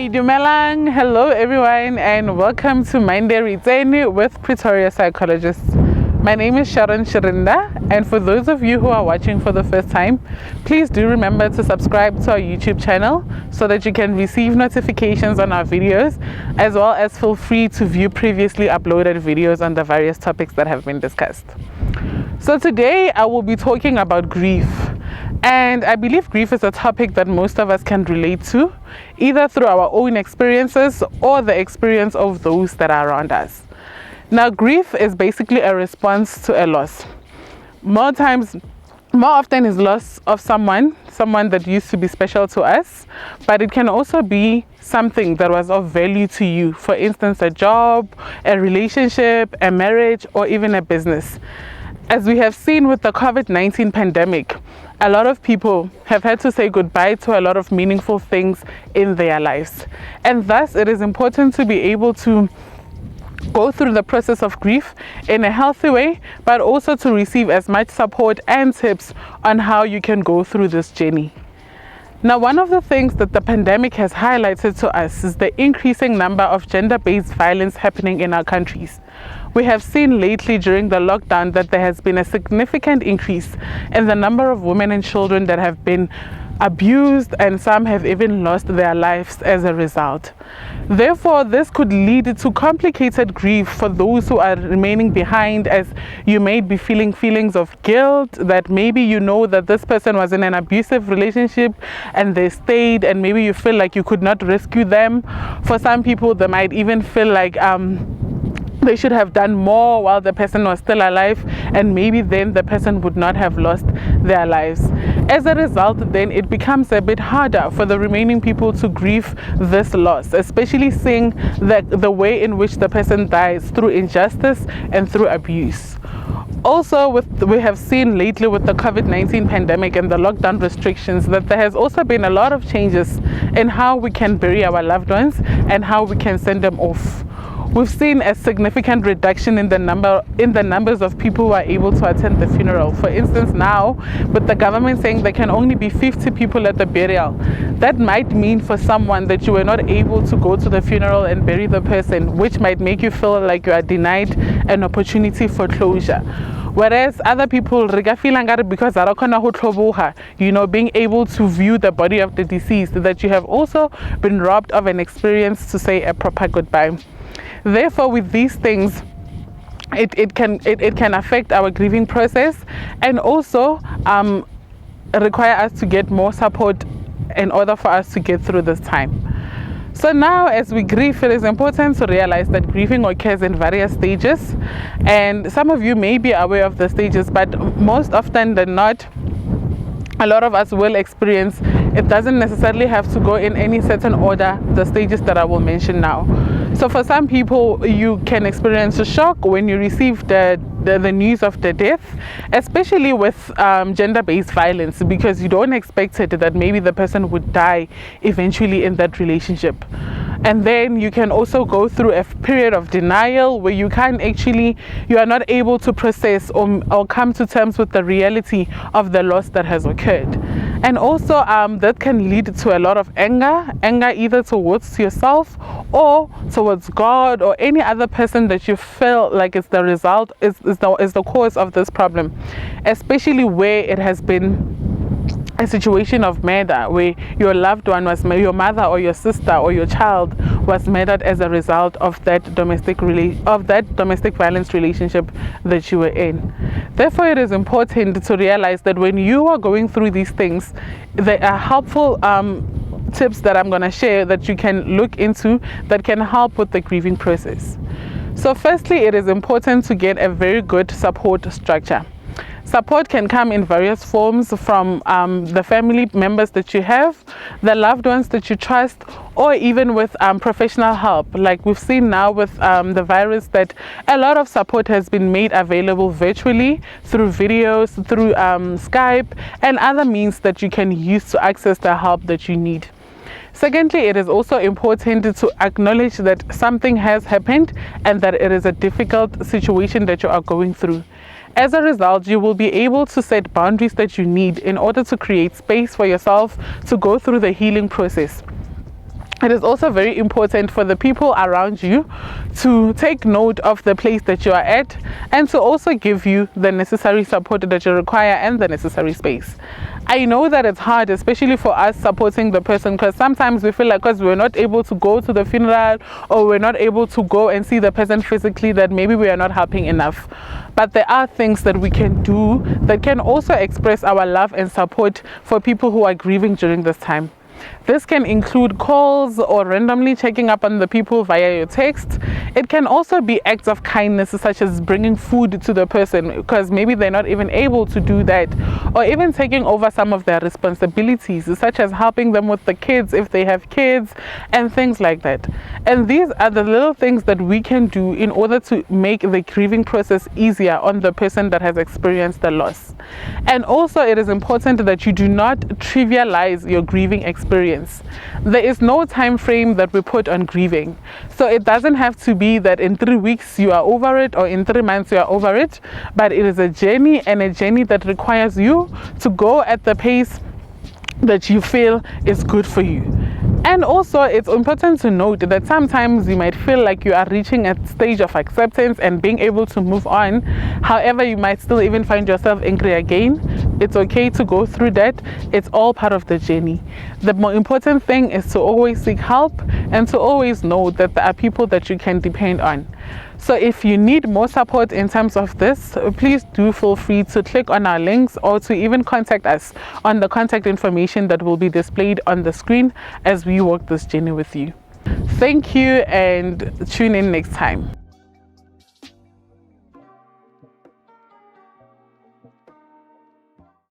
Hi, Dumelang. Hello, everyone, and welcome to Tsene with Pretoria Psychologists. My name is Shirinda, and for those of you who are watching for the first time, please do remember to subscribe to our YouTube channel so that you can receive notifications on our videos, as well as feel free to view previously uploaded videos on the various topics that have been discussed. So today I will be talking about grief. And I believe grief is a topic that most of us can relate to, either through our own experiences or the experience of those that are around us. Now, grief is basically a response to a loss. More often is loss of someone that used to be special to us, but it can also be something that was of value to you. For instance, a job, a relationship, a marriage, or even a business. As we have seen with the Covid-19 pandemic, a lot of people have had to say goodbye to a lot of meaningful things in their lives. And thus, it is important to be able to go through the process of grief in a healthy way, but also to receive as much support and tips on how you can go through this journey. Now, one of the things that the pandemic has highlighted to us is the increasing number of gender-based violence happening in our countries. We have seen lately during the lockdown that there has been a significant increase in the number of women and children that have been abused, and some have even lost their lives as a result. Therefore, this could lead to complicated grief for those who are remaining behind, as you may be feeling feelings of guilt that maybe you know that this person was in an abusive relationship and they stayed, and maybe you feel like you could not rescue them. For some people, they might even feel like they should have done more while the person was still alive, and maybe then the person would not have lost their lives. As a result, then it becomes a bit harder for the remaining people to grieve this loss, especially seeing the way in which the person dies through injustice and through abuse. Also, we have seen lately with the COVID-19 pandemic and the lockdown restrictions that there has also been a lot of changes in how we can bury our loved ones and how we can send them off. We've seen a significant reduction in the numbers of people who are able to attend the funeral. For instance, now with the government saying there can only be 50 people at the burial, that might mean for someone that you were not able to go to the funeral and bury the person, which might make you feel like you are denied an opportunity for closure. Whereas other people, because being able to view the body of the deceased, that you have also been robbed of an experience to say a proper goodbye. Therefore, with these things, it can affect our grieving process, and also require us to get more support in order for us to get through this time. So now, as we grieve, it is important to realize that grieving occurs in various stages, and some of you may be aware of the stages, but most often than not, a lot of us will experience, it doesn't necessarily have to go in any certain order, the stages that I will mention now. So for some people, you can experience a shock when you receive the news of the death, especially with gender-based violence, because you don't expect it that maybe the person would die eventually in that relationship. And then you can also go through a period of denial where you are not able to process or come to terms with the reality of the loss that has occurred. And also that can lead to a lot of anger either towards yourself or towards God or any other person that you feel like is the result, is the cause of this problem, especially where it has been a situation of murder, where your loved one was, your mother or your sister or your child was murdered as a result of that domestic violence relationship that you were in. Therefore, it is important to realize that when you are going through these things, there are helpful tips that I'm going to share that you can look into that can help with the grieving process. So firstly, it is important to get a very good support structure. Support can come in various forms, from the family members that you have, the loved ones that you trust, or even with professional help. Like we've seen now with the virus, that a lot of support has been made available virtually through videos, through Skype, and other means that you can use to access the help that you need. Secondly, it is also important to acknowledge that something has happened and that it is a difficult situation that you are going through. As a result, you will be able to set boundaries that you need in order to create space for yourself to go through the healing process. it is also very important for the people around you to take note of the place that you are at and to also give you the necessary support that you require and the necessary space. I know that it's hard, especially for us supporting the person, because sometimes we feel like because we're not able to go to the funeral or we're not able to go and see the person physically, that maybe we are not helping enough. But there are things that we can do that can also express our love and support for people who are grieving during this time. This can include calls or randomly checking up on the people via your text. It can also be acts of kindness, such as bringing food to the person because maybe they're not even able to do that, or even taking over some of their responsibilities, such as helping them with the kids if they have kids and things like that. And these are the little things that we can do in order to make the grieving process easier on the person that has experienced the loss. And also, it is important that you do not trivialize your grieving experience. There is no time frame that we put on grieving. So it doesn't have to be that in 3 weeks you are over it or in 3 months you are over it, but it is a journey, and a journey that requires you to go at the pace that you feel is good for you. And also, it's important to note that sometimes you might feel like you are reaching a stage of acceptance and being able to move on. However, you might still even find yourself angry again. It's okay to go through that. It's all part of the journey. The more important thing is to always seek help and to always know that there are people that you can depend on. So if you need more support in terms of this, please do feel free to click on our links or to even contact us on the contact information that will be displayed on the screen as we walk this journey with you. Thank you, and tune in next time.